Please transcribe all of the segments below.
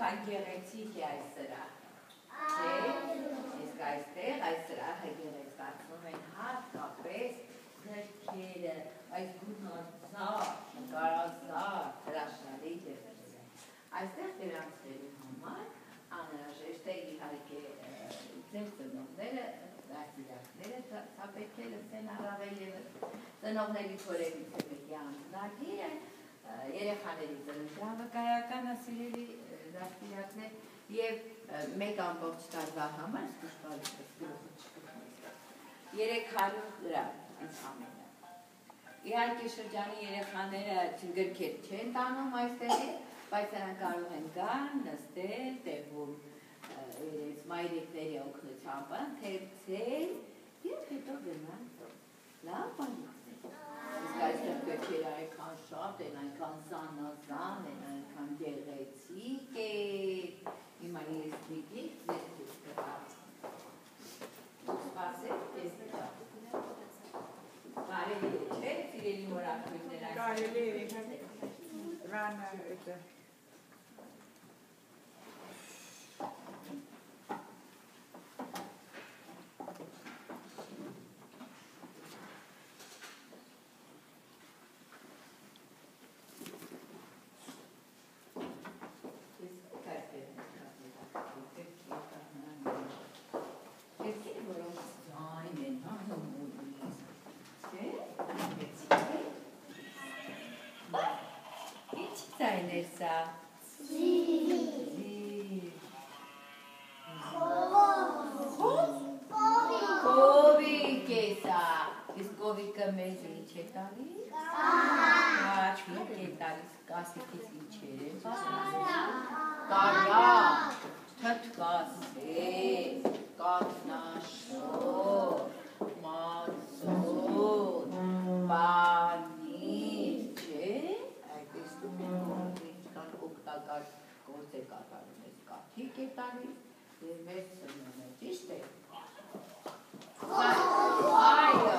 Այնքան գեղեցիկ է այս սրահը, չէ՞, իսկ այստեղ այս սրահը գեղեցկացնում են հատկապես գրքերը, այս գունածառ, նկարազարդ, հրաշալի գրքերը։ Այստեղ դրանցների համար անհրաժեշտ է իհարկե ձեր ծնողները, դաստիարակները պետք է լսեն առավել ևս ծնողների քորերից մեկի անձնագիրը, երեխաների ծննդրավկայական ասիրելի դաստիարակներ եւ 1 տարվա համար 300 դրամ ընդհանրապես։ Իհարկե շրջանի երեխաները գրքեր չեն տանում այստեղից, բայց նրանք կարող են գան, նստել, տեղում իրենց մայրիկների օգնությամբ ընթերցել եւ հետո գնան լավ բանացնել։ Իսկ այստեղ գրքերը այնքան շատ են, այնքան զանազան են, այնքան գեղեցիկ են։ Հիմա ես պիտի ձեզ կտամ։ Սպասեք, ես կտամ։ Կարելի է, չէ՞, սիրելի մորաքույրներ այս։ Կարելի է, ռանը это Սա կովիկ է սա, իսկ կովիկը մեզ ինչ է տալիս? Կաշիկ է տալիս, կասիկից ինչեր է տարյակ, թթկասեր, կաթնաշոր, մածոտ, պանիր, չէ՞, այդտեսնում են օգտակար գործ է կատարում ես կաթիկ է տալիս և մեր սնուն է, ճիշտ է։ Այո,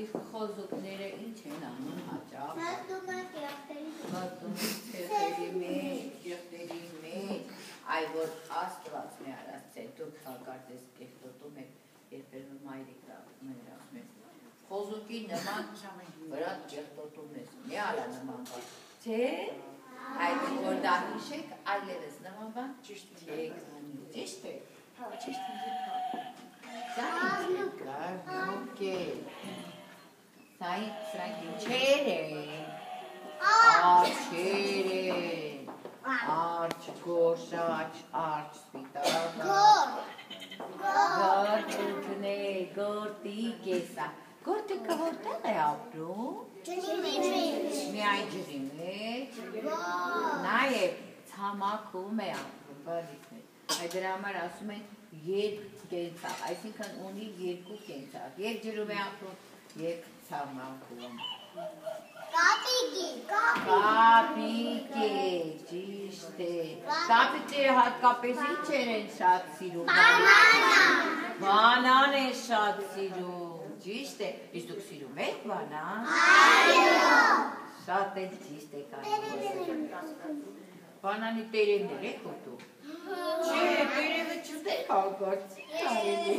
իսկ խոզուկները ինչ են անում հաճախ։ Մտնում են կեղտերի մեջ, այ որ աստված մի արասցել, դուք հակարդես կեղտոտում եք, երբերում մայրիկը մեր ասում ես, խոզուկի նման վրա կեղտոտում ես, մի արա նման բան, չէ, այդ որ դա հիշեք, այլևս նման բան չեք անի, ճիշտ է։ Սա ինչ է գարնոք է, սրանք ինչեր են, արջեր են, արջ, գոշաչ, արջ, սպիտակ, գորտիկն է, գորտիկ է սա, գորտիկը որտեղ է ապրում, միայն ջրի մեջ, նաև ցամաքում է ապրում, բալիկներ, այդ դրա համար ասում են երկկենցաղ, այսինքն ունի երկու կենցաղ, և ջրում է ապրում, և ցամաքում։ Կապիկ է, ճիշտ է, կապիկները հատկապես ինչեր են շատ սիրում, բանան են շատ սիրում, ճիշտ է, իսկ դուք սիրում եք բանան, շատ էլ ճիշտ է կարում, բանանի տերևներ եք ուտում, չէ, տերևը չուտեք հակարծի կարելի,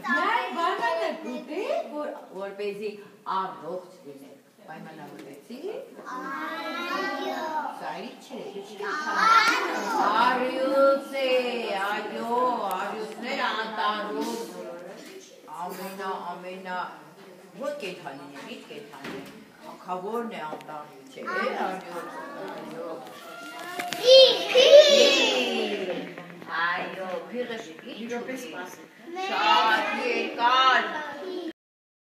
նայ բանանը կուտեք, որպեսզի առողջ լինեք, պայմանավորվեցիք, սա ինչ է, արյուծ է, այո, արյուծները անտառում, ամենա, ոչ կենդանին է, միտ կենդանին է, ակավորն է անտառի, չէ, արյուծ, այո, փիղը շատ երկար